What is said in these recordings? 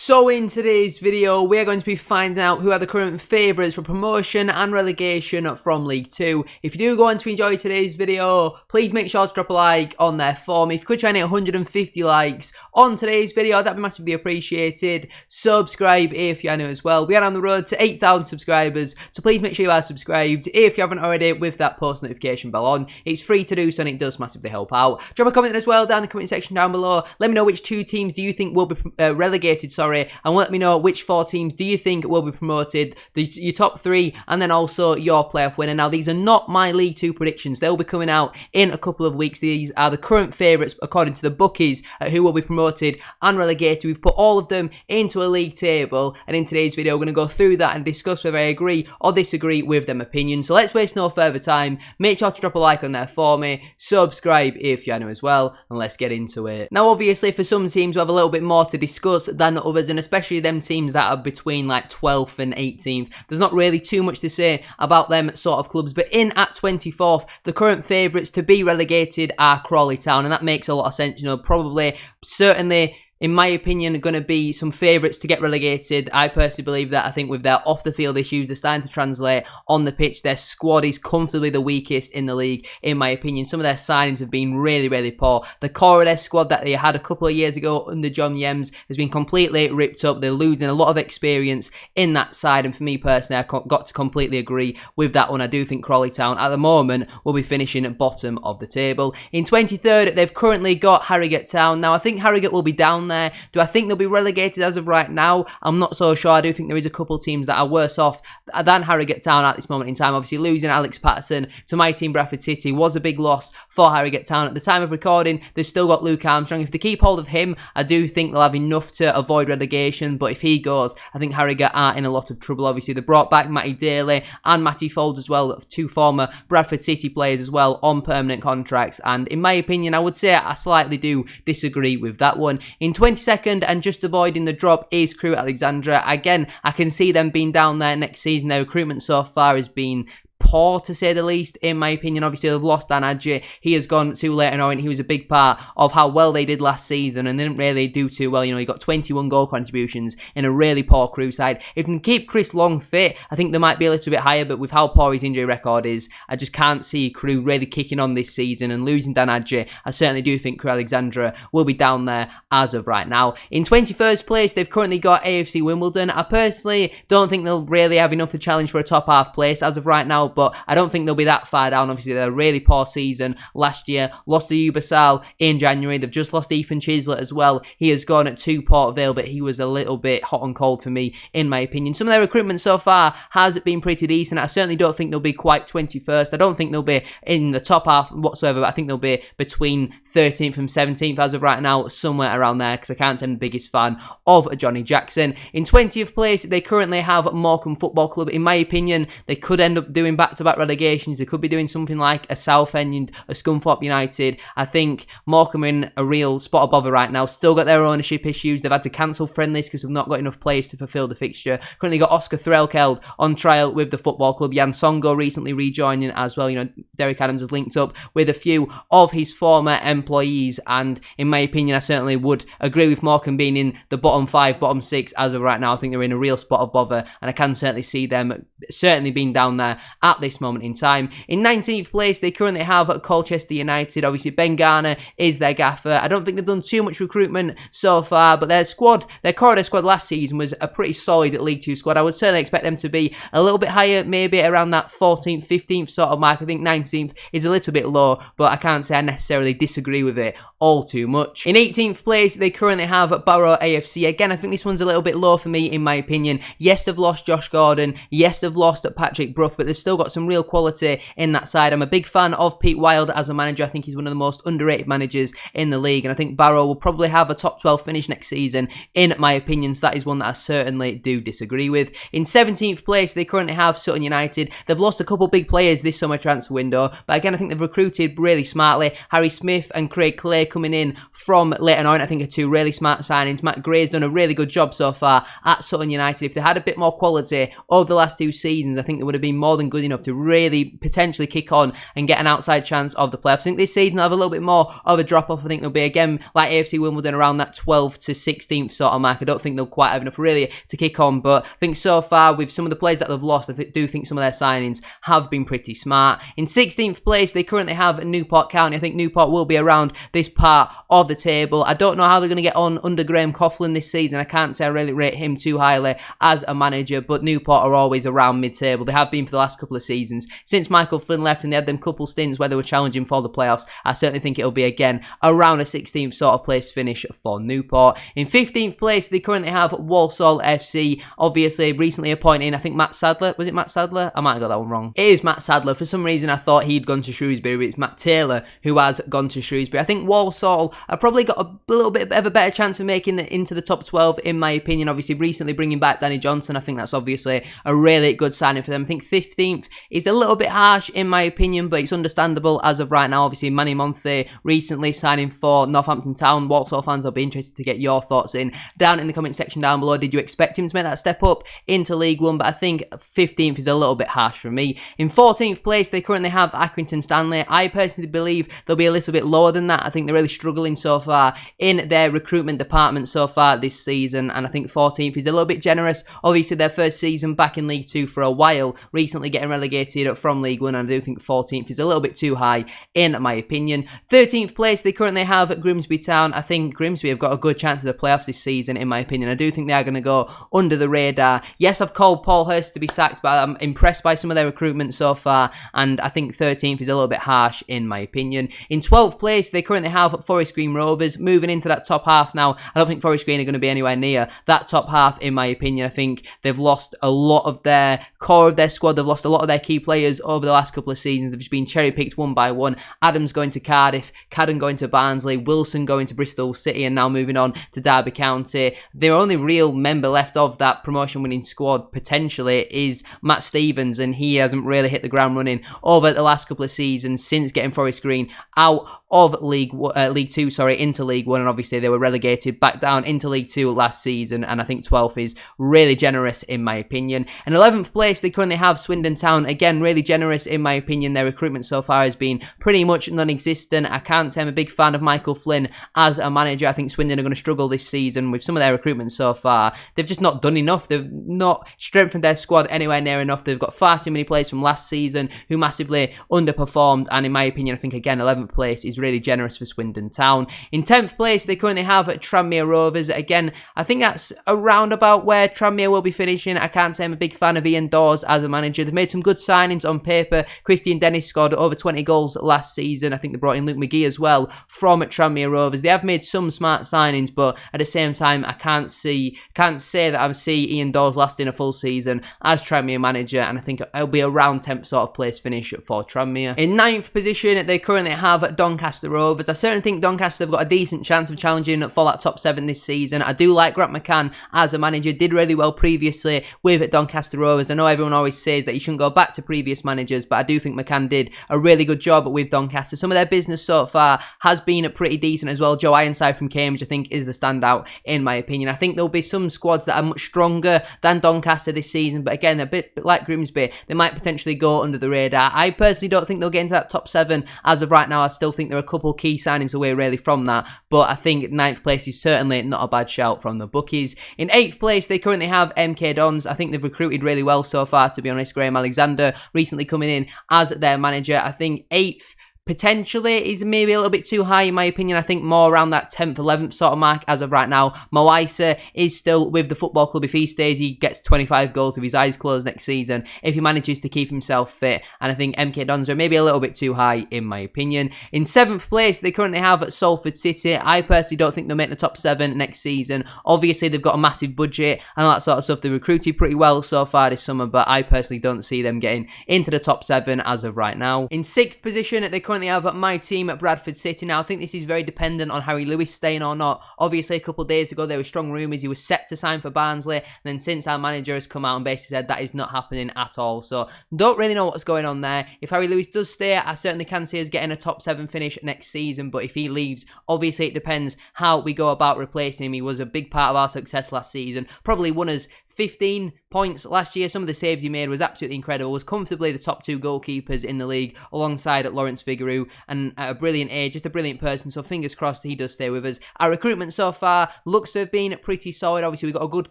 So in today's video, we're going to be finding out who are the current favourites for promotion and relegation from League 2. If you do go on to enjoy today's video, please make sure to drop a like on there for me. If you could try and hit 150 likes on today's video, that'd be massively appreciated. Subscribe if you are new as well. We are on the road to 8,000 subscribers, so please make sure you are subscribed if you haven't already with that post notification bell on. It's free to do so and it does massively help out. Drop a comment as well down in the comment section down below. Let me know which two teams do you think will be relegated, and let me know which four teams do you think will be promoted, your top three, and then also your playoff winner. Now, these are not my League 2 predictions. They'll be coming out in a couple of weeks. These are the current favourites according to the bookies at who will be promoted and relegated. We've put all of them into a league table, and in today's video, we're going to go through that and discuss whether I agree or disagree with them opinions. So let's waste no further time. Make sure to drop a like on there for me. Subscribe if you're new as well, and let's get into it. Now, obviously, for some teams, we have a little bit more to discuss than others, and especially them teams that are between like 12th and 18th. There's not really too much to say about them sort of clubs, but in at 24th, the current favourites to be relegated are Crawley Town, and that makes a lot of sense. You know, probably, certainly, in my opinion, are going to be some favourites to get relegated. I personally believe that. I think with their off-the-field issues, they're starting to translate on the pitch. Their squad is comfortably the weakest in the league, in my opinion. Some of their signings have been really, really poor. The core of their squad that they had a couple of years ago under John Yems has been completely ripped up. They're losing a lot of experience in that side, and for me personally, I got to completely agree with that one. I do think Crawley Town, at the moment, will be finishing at bottom of the table. In 23rd, they've currently got Harrogate Town. Now, I think Harrogate will be down there. Do I think they'll be relegated as of right now? I'm not so sure. I do think there is a couple teams that are worse off than Harrogate Town at this moment in time. Obviously, losing Alex Patterson to my team Bradford City was a big loss for Harrogate Town. At the time of recording, they've still got Luke Armstrong. If they keep hold of him, I do think they'll have enough to avoid relegation, but if he goes, I think Harrogate are in a lot of trouble. Obviously, they brought back Matty Daly and Matty Folds as well, two former Bradford City players as well on permanent contracts, and in my opinion, I would say I slightly do disagree with that one. In 22nd, and just avoiding the drop, is Crewe Alexandra. Again, I can see them being down there next season. Their recruitment so far has been poor, to say the least, in my opinion. Obviously, they've lost Dan Adjei. He has gone to Leyton Orient. He was a big part of how well they did last season and didn't really do too well. You know, he got 21 goal contributions in a really poor Crewe side. If they can keep Chris Long fit, I think they might be a little bit higher, but with how poor his injury record is, I just can't see Crewe really kicking on this season, and losing Dan Adjei, I certainly do think Crewe Alexandra will be down there as of right now. In 21st place, they've currently got AFC Wimbledon. I personally don't think they'll really have enough to challenge for a top half place as of right now, but I don't think they'll be that far down. Obviously, they had a really poor season last year. Lost to Ubasal in January. They've just lost Ethan Chislett as well. He has gone to Port Vale, but he was a little bit hot and cold for me, in my opinion. Some of their recruitment so far has been pretty decent. I certainly don't think they'll be quite 21st. I don't think they'll be in the top half whatsoever, but I think they'll be between 13th and 17th as of right now, somewhere around there, because I can't say I'm the biggest fan of Johnny Jackson. In 20th place, they currently have Morecambe Football Club. In my opinion, they could end up doing back-to-back relegations. They could be doing something like a Southend, a Scunthorpe United. I think Morecambe are in a real spot of bother right now. Still got their ownership issues. They've had to cancel friendlies because they've not got enough players to fulfil the fixture. Currently got Oscar Threlkeld on trial with the football club. Jan Songo recently rejoining as well. You know, Derek Adams has linked up with a few of his former employees, and in my opinion, I certainly would agree with Morecambe being in the bottom 5, bottom 6 as of right now. I think they're in a real spot of bother, and I can certainly see them certainly being down there at this moment in time. In 19th place, they currently have Colchester United. Obviously, Ben Garner is their gaffer. I don't think they've done too much recruitment so far, but their squad, their core of their squad last season was a pretty solid League 2 squad. I would certainly expect them to be a little bit higher, maybe around that 14th, 15th sort of mark. I think 19th is a little bit low, but I can't say I necessarily disagree with it all too much. In 18th place, they currently have Barrow AFC. Again, I think this one's a little bit low for me, in my opinion. Yes, they've lost Josh Gordon. Yes, they've lost Patrick Brough, but they've still got some real quality in that side. I'm a big fan of Pete Wild as a manager. I think he's one of the most underrated managers in the league, and I think Barrow will probably have a top 12 finish next season, in my opinion, so that is one that I certainly do disagree with. In 17th place, they currently have Sutton United. They've lost a couple big players this summer transfer window, but again, I think they've recruited really smartly. Harry Smith and Craig Clay coming in from Leyton Orient, I think, are two really smart signings. Matt Gray's done a really good job so far at Sutton United. If they had a bit more quality over the last 2 seasons, I think they would have been more than good enough to really potentially kick on and get an outside chance of the playoffs. I think this season they'll have a little bit more of a drop-off. I think they'll be, again, like AFC Wimbledon, around that 12th to 16th sort of mark. I don't think they'll quite have enough really to kick on, but I think so far with some of the players that they've lost, I do think some of their signings have been pretty smart. In 16th place, they currently have Newport County. I think Newport will be around this part of the table. I don't know how they're going to get on under Graham Coughlin this season. I can't say I really rate him too highly as a manager, but Newport are always around mid-table. They have been for the last couple of seasons. Since Michael Flynn left and they had them couple stints where they were challenging for the playoffs, I certainly think it'll be, again, around a 16th sort of place finish for Newport. In 15th place, they currently have Walsall FC, obviously recently appointing, I think, Matt Sadler. Was it Matt Sadler? I might have got that one wrong. It is Matt Sadler. For some reason, I thought he'd gone to Shrewsbury, but it's Matt Taylor who has gone to Shrewsbury. I think Walsall have probably got a little bit of a better chance of making it into the top 12, in my opinion. Obviously, recently bringing back Danny Johnson, I think that's obviously a really good signing for them. I think 15th is a little bit harsh, in my opinion, but it's understandable as of right now. Obviously, Manny Monte recently signing for Northampton Town. Walsall fans, I'll be interested to get your thoughts down in the comment section down below. Did you expect him to make that step up into League One? But I think 15th is a little bit harsh for me. In 14th place, they currently have Accrington Stanley. I personally believe they'll be a little bit lower than that. I think they're really struggling so far in their recruitment department so far this season, and I think 14th is a little bit generous. Obviously, their first season back in League 2 for a while, recently getting relegated from League 1, and I do think 14th is a little bit too high, in my opinion. 13th place, they currently have Grimsby Town. I think Grimsby have got a good chance of the playoffs this season, in my opinion. I do think they are going to go under the radar. Yes, I've called Paul Hurst to be sacked, but I'm impressed by some of their recruitment so far, and I think 13th is a little bit harsh, in my opinion. In 12th place, they currently have Forest Green Rovers. Moving into that top half now, I don't think Forest Green are going to be anywhere near that top half, in my opinion. I think they've lost a lot of their core of their squad. They've lost a lot of their key players over the last couple of seasons. They've just been cherry-picked one by one. Adams going to Cardiff, Cadden going to Barnsley, Wilson going to Bristol City, and now moving on to Derby County. Their only real member left of that promotion-winning squad, potentially, is Matt Stevens, and he hasn't really hit the ground running over the last couple of seasons since getting Forest Green out of League 2, into League 1, and obviously they were relegated back down into League 2 last season, and I think 12th is really generous, in my opinion. In 11th place, they currently have Swindon Town. Again, really generous, in my opinion. Their recruitment so far has been pretty much non-existent. I can't say I'm a big fan of Michael Flynn as a manager. I think Swindon are going to struggle this season with some of their recruitment so far. They've just not done enough. They've not strengthened their squad anywhere near enough. They've got far too many players from last season who massively underperformed, and in my opinion, I think, again, 11th place is really generous for Swindon Town. In 10th place, they currently have Tranmere Rovers. Again, I think that's around about where Tranmere will be finishing. I can't say I'm a big fan of Ian Dawes as a manager. They've made some good signings on paper. Christian Dennis scored over 20 goals last season. I think they brought in Luke McGee as well from Tranmere Rovers. They have made some smart signings, but at the same time, I can't say that I see Ian Dawes lasting a full season as Tranmere manager, and I think it'll be around 10th sort of place finish for Tranmere. In 9th position, they currently have Doncaster Rovers. I certainly think Doncaster have got a decent chance of challenging for that top 7 this season. I do like Grant McCann as a manager. Did really well previously with Doncaster Rovers. I know everyone always says that you shouldn't go back to previous managers, but I do think McCann did a really good job with Doncaster. Some of their business so far has been pretty decent as well. Joe Ironside from Cambridge, I think, is the standout, in my opinion. I think there'll be some squads that are much stronger than Doncaster this season, but again, a bit like Grimsby, they might potentially go under the radar. I personally don't think they'll get into that top 7 as of right now. I still think there are a couple key signings away really from that, but I think 9th place is certainly not a bad shout from the bookies. In 8th place, they currently have MK Dons. I think they've recruited really well so far, to be honest. Graham Alexander recently coming in as their manager. I think 8th potentially is maybe a little bit too high, in my opinion. I think more around that 10th, 11th sort of mark as of right now. Moisa is still with the football club. If he stays, he gets 25 goals with his eyes closed next season if he manages to keep himself fit. And I think MK Dons are maybe a little bit too high, in my opinion. In 7th place, they currently have Salford City. I personally don't think they'll make the top 7 next season. Obviously, they've got a massive budget and all that sort of stuff. They recruited pretty well so far this summer, but I personally don't see them getting into the top 7 as of right now. In 6th position, they currently have my team at Bradford City. Now, I think this is very dependent on Harry Lewis staying or not. Obviously, a couple of days ago, there were strong rumours he was set to sign for Barnsley, and then since our manager has come out and basically said that is not happening at all. So, don't really know what's going on there. If Harry Lewis does stay, I certainly can see us getting a top 7 finish next season, but if he leaves, obviously it depends how we go about replacing him. He was a big part of our success last season, probably won us 15 points last year. Some of the saves he made was absolutely incredible. Was comfortably the top 2 goalkeepers in the league alongside Lawrence Figueroa, and at a brilliant age, just a brilliant person. So fingers crossed he does stay with us. Our recruitment so far looks to have been pretty solid. Obviously, we got a good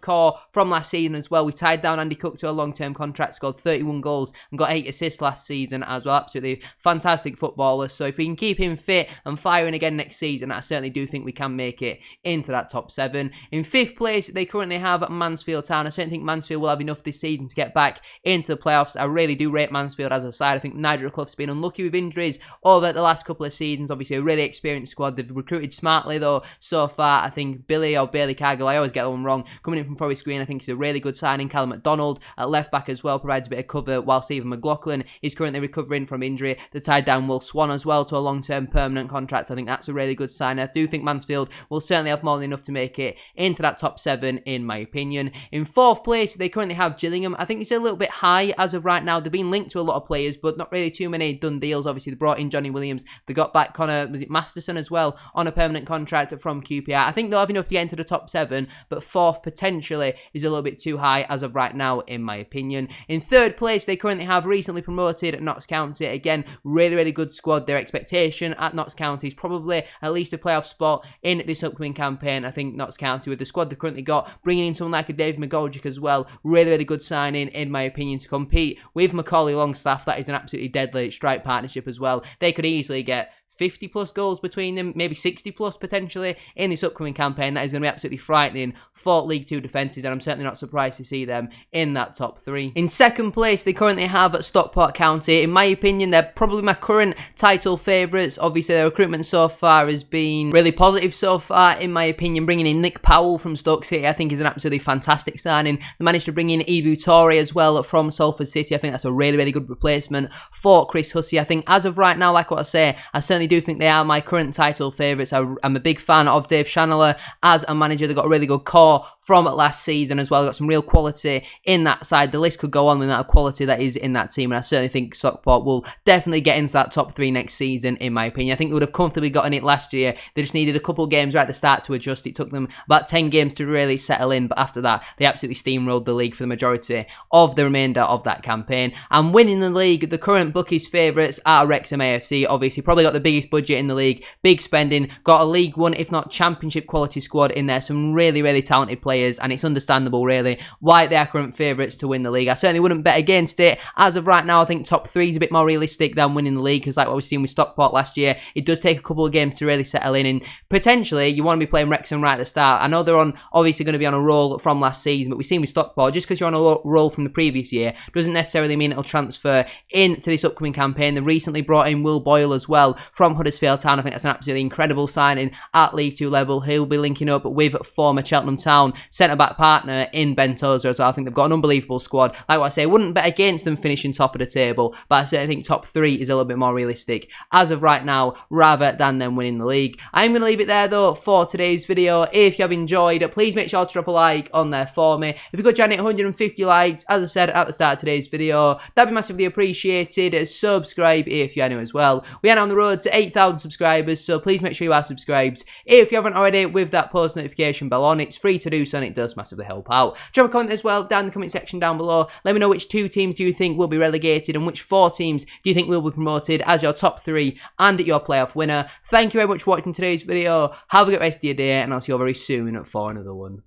core from last season as well. We tied down Andy Cook to a long-term contract, scored 31 goals and got 8 assists last season as well. Absolutely fantastic footballer. So if we can keep him fit and firing again next season, I certainly do think we can make it into that top 7. In 5th place, they currently have Mansfield Town. I certainly think Mansfield will have enough this season to get back into the playoffs. I really do rate Mansfield as a side. I think Nigel Clough's been unlucky with injuries over the last couple of seasons. Obviously, a really experienced squad. They've recruited smartly, though, so far. I think Bailey Cargill, I always get that one wrong, coming in from Forest Green, I think he's a really good signing. Callum McDonald at left back as well provides a bit of cover, while Stephen McLaughlin is currently recovering from injury. They tied down Will Swan as well to a long-term permanent contract. I think that's a really good sign. I do think Mansfield will certainly have more than enough to make it into that top 7, in my opinion. In 4th place, they currently have Gillingham. I think it's a little bit high as of right now. They've been linked to a lot of players, but not really too many done deals. Obviously, they brought in Johnny Williams. They got back Connor, was it Masterson as well, on a permanent contract from QPR. I think they'll have enough to get into the top 7, but 4th potentially is a little bit too high as of right now, in my opinion. In 3rd place, they currently have recently promoted Notts County. Again, really good squad. Their expectation at Notts County is probably at least a playoff spot in this upcoming campaign. I think Notts County, with the squad they've currently got, bringing in someone like a Dave McGoldrick as well, really good signing, in my opinion, to compete with Macaulay Longstaff. That is an absolutely deadly strike partnership as well. They could easily get 50 plus goals between them, maybe 60 plus potentially in this upcoming campaign. That is going to be absolutely frightening for League 2 defences, and I'm certainly not surprised to see them in that top 3. In 2nd place, they currently have Stockport County. In my opinion, they're probably my current title favourites. Obviously, their recruitment so far has been really positive so far, in my opinion. Bringing in Nick Powell from Stoke City, I think, is an absolutely fantastic signing. They managed to bring in Ibu Torre as well from Salford City. I think that's a really good replacement for Chris Hussey. I think as of right now, like what I say, I certainly do think they are my current title favourites. I'm a big fan of Dave Chandler as a manager. They've got a really good core from last season as well. Got some real quality in that side. The list could go on with that quality that is in that team, and I certainly think Stockport will definitely get into that top 3 next season, in my opinion. I think they would have comfortably gotten it last year. They just needed a couple of games right at the start to adjust. It took them about 10 games to really settle in, but after that, they absolutely steamrolled the league for the majority of the remainder of that campaign. And winning the league, the current bookies' favourites are Wrexham AFC. Obviously, probably got the biggest budget in the league, big spending, got a League 1, if not Championship quality squad in there, some really talented players, and it's understandable really why they are current favourites to win the league. I certainly wouldn't bet against it. As of right now, I think top 3 is a bit more realistic than winning the league, because like what we've seen with Stockport last year, it does take a couple of games to really settle in, and potentially you want to be playing Wrexham right at the start. I know they're obviously going to be on a roll from last season, but we've seen with Stockport, just because you're on a roll from the previous year doesn't necessarily mean it'll transfer into this upcoming campaign. They recently brought in Will Boyle as well from Huddersfield Town. I think that's an absolutely incredible signing at League 2 level. He'll be linking up with former Cheltenham Town centre-back partner in Ben Tozer as well. I think they've got an unbelievable squad. Like what I say, I wouldn't bet against them finishing top of the table, but I certainly think top 3 is a little bit more realistic as of right now, rather than them winning the league. I'm going to leave it there though for today's video. If you have enjoyed, please make sure to drop a like on there for me. If you could try and hit 150 likes, as I said at the start of today's video, that'd be massively appreciated. Subscribe if you're new as well. We are now on the road to 8,000 subscribers, so please make sure you are subscribed if you haven't already, with that post notification bell on. It's free to do so, and it does massively help out. Drop a comment as well down in the comment section down below. Let me know which 2 teams do you think will be relegated and which 4 teams do you think will be promoted as your top 3 and your playoff winner. Thank you very much for watching today's video. Have a good rest of your day, and I'll see you all very soon for another one.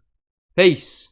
Peace.